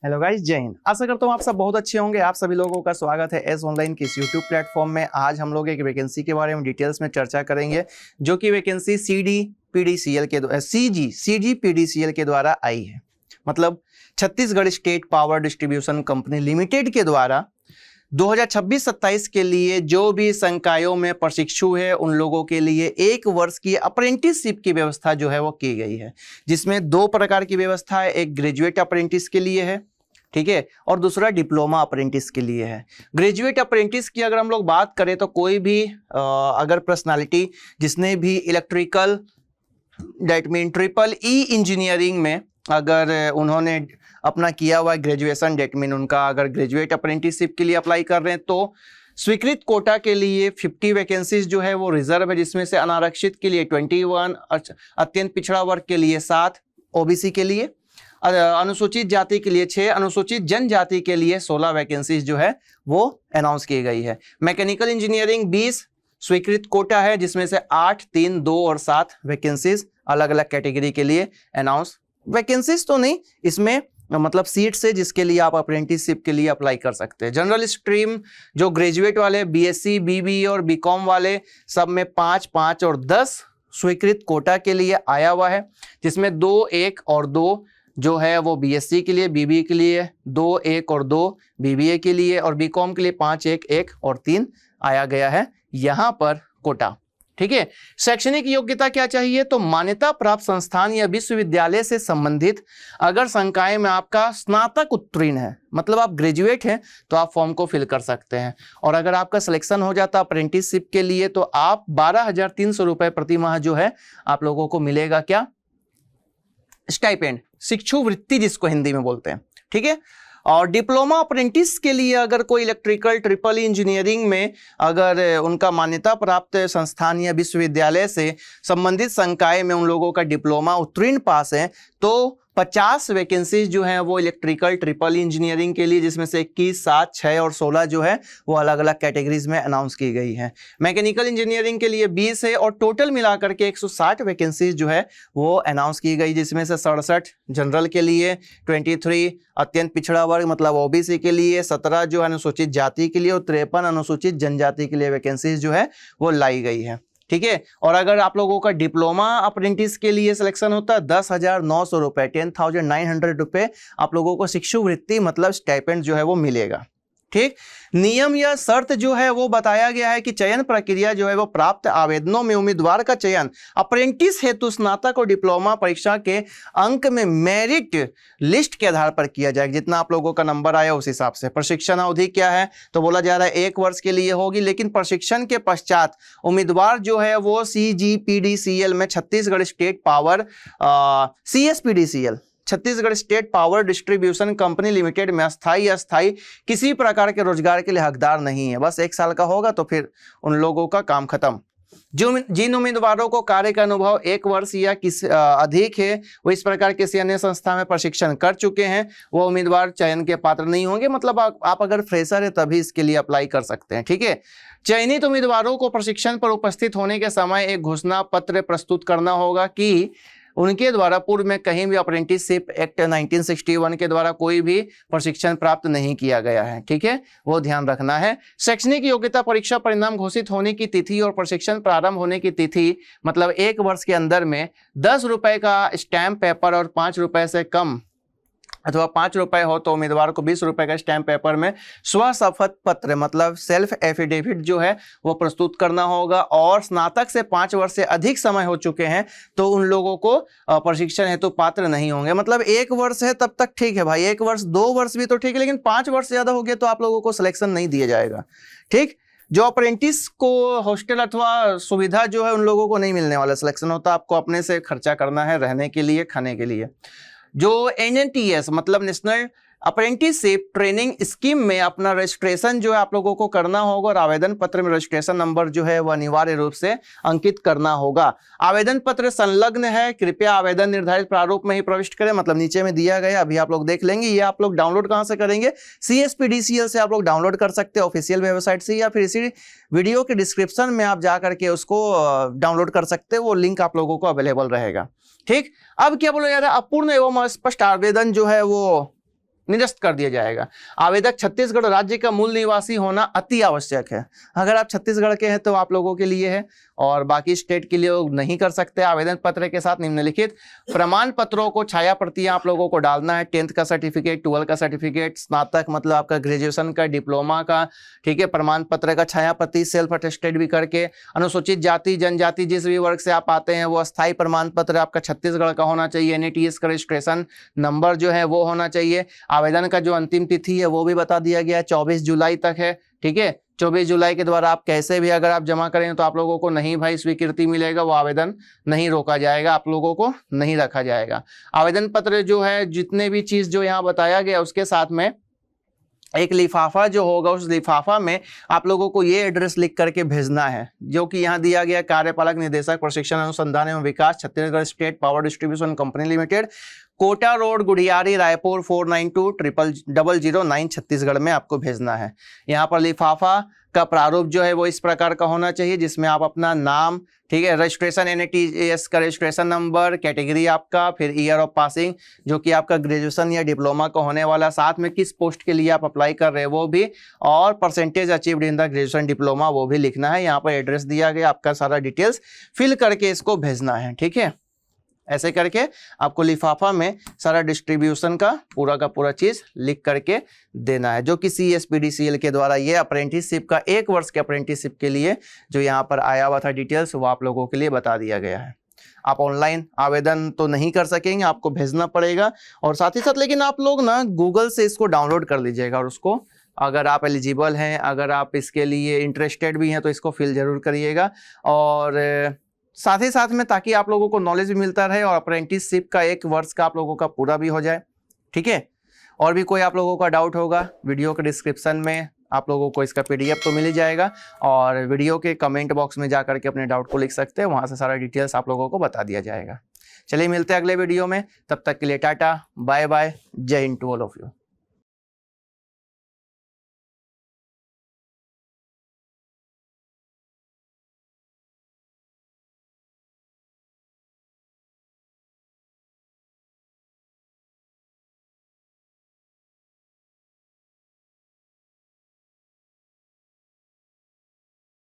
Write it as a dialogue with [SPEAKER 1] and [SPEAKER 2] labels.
[SPEAKER 1] Hello guys, जय हिंद। आशा करता हूँ आप सब बहुत अच्छे होंगे। आप सभी लोगों का स्वागत है एस ऑनलाइन के इस यूट्यूब प्लेटफॉर्म में। आज हम लोग एक वैकेंसी के बारे में डिटेल्स में चर्चा करेंगे, जो कि वैकेंसी सीजीपीडीसीएल के द्वारा आई है। मतलब Chhattisgarh state power distribution company limited के द्वारा 2026-27 के लिए जो भी संकायों में प्रशिक्षु है उन लोगों के लिए 1 वर्ष की अप्रेंटिसशिप की व्यवस्था जो है वो की गई है, जिसमें 2 प्रकार की व्यवस्था है। एक ग्रेजुएट अप्रेंटिस के लिए है, ठीक है, और दूसरा डिप्लोमा अप्रेंटिस के लिए है। ग्रेजुएट अप्रेंटिस की अगर हम लोग बात करें तो कोई भी अगर पर्सनालिटी जिसने भी electrical that mean triple E engineering में अगर उन्होंने अपना किया हुआ ग्रेजुएशन दैट मीन उनका अगर ग्रेजुएट अप्रेंटिसशिप के लिए अप्लाई कर रहे हैं तो स्वीकृत कोटा के लिए 50 वैकेंसीज जो है वो रिजर्व है, जिसमें से अनारक्षित के लिए 21, अत्यंत पिछड़ा वर्ग के लिए 7, ओबीसी के लिए, अनुसूचित जाति के लिए 6, अनुसूचित जनजाति के लिए 16 वैकेंसीज जो है वो अनाउंस की गई है। मैकेनिकल इंजीनियरिंग 20 स्वीकृत कोटा है, जिसमें से 8, 3, 2 और 7 वैकेंसीज अलग अलग कैटेगरी के लिए अनाउंस। वैकेंसीज तो नहीं, इसमें मतलब सीट्स है जिसके लिए आप अप्रेंटिसशिप के लिए अप्लाई कर सकते हैं। जनरल स्ट्रीम जो ग्रेजुएट वाले बीएससी, बीबीए और बीकॉम वाले सब में 5, 5 और 10 स्वीकृत कोटा के लिए आया हुआ है, जिसमें 2, 1 और 2 जो है वो बीएससी के लिए, बीबीए के लिए 2, 1 और 2 बीबीए के लिए, और बीकॉम के लिए 5, 1, 1 और 3 आया गया है यहाँ पर कोटा। ठीक है। शैक्षणिक योग्यता क्या चाहिए? तो मान्यता प्राप्त संस्थान या विश्वविद्यालय से संबंधित अगर संकाय में आपका स्नातक उत्तीर्ण है, मतलब आप ग्रेजुएट हैं, तो आप फॉर्म को फिल कर सकते हैं। और अगर आपका सिलेक्शन हो जाता अप्रेंटिसशिप के लिए तो आप 12,300 रुपए प्रति माह जो है आप लोगों को मिलेगा क्या? स्टाइपेंड, शिक्षुवृत्ति जिसको हिंदी में बोलते हैं। ठीक है। और डिप्लोमा अप्रेंटिस के लिए अगर कोई इलेक्ट्रिकल ट्रिपल इंजीनियरिंग में अगर उनका मान्यता प्राप्त संस्थान या विश्वविद्यालय से संबंधित संकाय में उन लोगों का डिप्लोमा उत्तीर्ण पास है तो 50 वैकेंसीज जो हैं वो इलेक्ट्रिकल ट्रिपल इंजीनियरिंग के लिए, जिसमें से 21, 7, 6 और 16 जो है वो अलग अलग कैटेगरीज में अनाउंस की गई है। मैकेनिकल इंजीनियरिंग के लिए 20 है और टोटल मिलाकर के 160 वैकेंसीज जो है वो अनाउंस की गई, जिसमें से 67 जनरल के लिए, 23 अत्यंत पिछड़ा वर्ग मतलब ओबीसी के लिए, 17 जो अनुसूचित जाति के लिए और 53 अनुसूचित जनजाति के लिए वैकेंसीज जो है वो लाई गई है। ठीक है। और अगर आप लोगों का डिप्लोमा अप्रेंटिस के लिए सिलेक्शन होता है 10,900 रुपए 10,900 रुपए आप लोगों को शिक्षुवृत्ति मतलब स्टाइपेंड जो है वो मिलेगा। ठीक। नियम या शर्त जो है वो बताया गया है कि चयन प्रक्रिया जो है वो प्राप्त आवेदनों में उम्मीदवार का चयन अप्रेंटिस हेतु स्नातक और डिप्लोमा परीक्षा के अंक में मेरिट लिस्ट के आधार पर किया जाएगा। जितना आप लोगों का नंबर आया उस हिसाब से। प्रशिक्षण अवधि क्या है? तो बोला जा रहा है 1 वर्ष के लिए होगी, लेकिन प्रशिक्षण के पश्चात उम्मीदवार जो है वो सीजीपीडीसीएल में Chhattisgarh state power CSPDCL Chhattisgarh state power distribution company limited में अस्थाई किसी प्रकार के रोजगार के लिए हकदार नहीं है। बस 1 साल का होगा तो फिर उन लोगों का काम खत्म। जिन उम्मीदवारों को कार्य का अनुभव 1 वर्ष या अधिक है वो इस प्रकार किसी अन्य संस्था में प्रशिक्षण कर चुके हैं, वो उम्मीदवार चयन के पात्र नहीं होंगे। मतलब आप अगर फ्रेशर है तभी इसके लिए अप्लाई कर सकते हैं। ठीक है। चयनित उम्मीदवारों को प्रशिक्षण पर उपस्थित होने के समय एक घोषणा पत्र प्रस्तुत करना होगा कि उनके द्वारा पूर्व में कहीं भी अप्रेंटिसशिप एक्ट 1961 के द्वारा कोई भी प्रशिक्षण प्राप्त नहीं किया गया है। ठीक है, वो ध्यान रखना है। शैक्षणिक योग्यता परीक्षा परिणाम घोषित होने की तिथि और प्रशिक्षण प्रारंभ होने की तिथि मतलब 1 वर्ष के अंदर में 10 रुपए का स्टैम्प पेपर और 5 रुपए से कम अथवा 5 रुपए हो तो उम्मीदवार को 20 रुपए का स्टैम्प पेपर में स्वशपथ पत्र मतलब सेल्फ एफिडेविट जो है वो प्रस्तुत करना होगा। और स्नातक से 5 वर्ष से अधिक समय हो चुके हैं तो उन लोगों को प्रशिक्षण हेतु पात्र नहीं होंगे। मतलब 1 वर्ष है तब तक ठीक है भाई, 1 वर्ष 2 वर्ष भी तो ठीक है, लेकिन 5 वर्ष से ज्यादा हो गया तो आप लोगों को सिलेक्शन नहीं दिया जाएगा। ठीक। जो अप्रेंटिस को हॉस्टल अथवा सुविधा जो है उन लोगों को नहीं मिलने वाला सिलेक्शन होता, आपको अपने से खर्चा करना है रहने के लिए, खाने के लिए। जो एनएनटीएस मतलब नेशनल अप्रेंटिसशिप ट्रेनिंग स्कीम में अपना रजिस्ट्रेशन जो है आप लोगों को करना होगा और आवेदन पत्र में रजिस्ट्रेशन नंबर जो है वह अनिवार्य रूप से अंकित करना होगा। आवेदन पत्र संलग्न है, कृपया आवेदन निर्धारित प्रारूप में ही प्रविष्ट करें। मतलब नीचे में दिया गया, अभी आप लोग देख लेंगे। ये आप लोग डाउनलोड कहाँ से करेंगे? सीएसपीडीसीएल से आप लोग डाउनलोड कर सकते हैं ऑफिशियल वेबसाइट से, या फिर इसी वीडियो के डिस्क्रिप्शन में आप जा करके उसको डाउनलोड कर सकते हैं। वो लिंक आप लोगों को अवेलेबल रहेगा। ठीक। अब क्या बोला जा रहा है? अपूर्ण एवं अस्पष्ट आवेदन जो है वो निरस्त कर दिया जाएगा। आवेदक छत्तीसगढ़ राज्य का मूल निवासी होना अति आवश्यक है। अगर आप छत्तीसगढ़ के हैं तो आप लोगों के लिए है, और बाकी स्टेट के लिए लोग नहीं कर सकते। आवेदन पत्र के साथ निम्नलिखित प्रमाण पत्रों को छाया प्रतियां आप लोगों को डालना है। 10th का सर्टिफिकेट, 12 का सर्टिफिकेट, स्नातक मतलब आपका ग्रेजुएशन का, डिप्लोमा का, ठीक है, प्रमाण पत्र का छाया प्रति सेल्फ अटेस्टेड भी करके। अनुसूचित जाति जनजाति जिस भी वर्ग से आप आते हैं वो अस्थायी प्रमाण पत्र आपका छत्तीसगढ़ का होना चाहिए। NATS का रजिस्ट्रेशन नंबर जो है वो होना चाहिए। आवेदन का जो अंतिम तिथि है वो भी बता दिया गया है, 24 जुलाई तक है, ठीक है। 24 जुलाई के द्वारा आप कैसे भी अगर आप जमा करें तो आप लोगों को नहीं भाई स्वीकृति मिलेगा, वो आवेदन नहीं रोका जाएगा, आप लोगों को नहीं रखा जाएगा। आवेदन पत्र जो है, जितने भी चीज जो यहाँ बताया गया उसके साथ में एक लिफाफा जो होगा, उस लिफाफा में आप लोगों को ये एड्रेस लिख करके भेजना है, जो कि यहाँ दिया गया, कार्यपालक निदेशक प्रशिक्षण अनुसंधान एवं विकास, Chhattisgarh state power distribution company limited, Kota road, Gudiyari, Raipur 492009 Chhattisgarh में आपको भेजना है। यहाँ पर लिफाफा का प्रारूप जो है वो इस प्रकार का होना चाहिए, जिसमें आप अपना नाम, ठीक है, रजिस्ट्रेशन NATS का रजिस्ट्रेशन नंबर, कैटेगरी आपका, फिर ईयर ऑफ पासिंग जो कि आपका ग्रेजुएशन या डिप्लोमा का होने वाला, साथ में किस पोस्ट के लिए आप अप्लाई कर रहे हैं वो भी, और percentage achieved in the graduation diploma वो भी लिखना है। यहाँ पर एड्रेस दिया गया, आपका सारा डिटेल्स फिल करके इसको भेजना है, ठीक है। ऐसे करके आपको लिफाफा में सारा डिस्ट्रीब्यूशन का पूरा चीज लिख करके देना है, जो कि CSPDCL के द्वारा ये अप्रेंटिसशिप का 1 वर्ष के अप्रेंटिसशिप के लिए जो यहाँ पर आया हुआ था डिटेल्स, वो आप लोगों के लिए बता दिया गया है। आप ऑनलाइन आवेदन तो नहीं कर सकेंगे, आपको भेजना पड़ेगा, और साथ ही साथ लेकिन आप लोग ना गूगल से इसको डाउनलोड कर लीजिएगा, और उसको अगर आप एलिजिबल हैं, अगर आप इसके लिए इंटरेस्टेड भी हैं तो इसको फिल जरूर करिएगा। और साथ ही साथ में ताकि आप लोगों को नॉलेज भी मिलता रहे और अप्रेंटिसशिप का 1 वर्ष का आप लोगों का पूरा भी हो जाए, ठीक है। और भी कोई आप लोगों का डाउट होगा, वीडियो के डिस्क्रिप्शन में आप लोगों को इसका PDF तो मिल ही जाएगा, और वीडियो के कमेंट बॉक्स में जा करके अपने डाउट को लिख सकते हैं, वहाँ से सारा डिटेल्स आप लोगों को बता दिया जाएगा। चलिए मिलते हैं अगले वीडियो में, तब तक के लिए Tata bye bye, Jai Hind to all of you.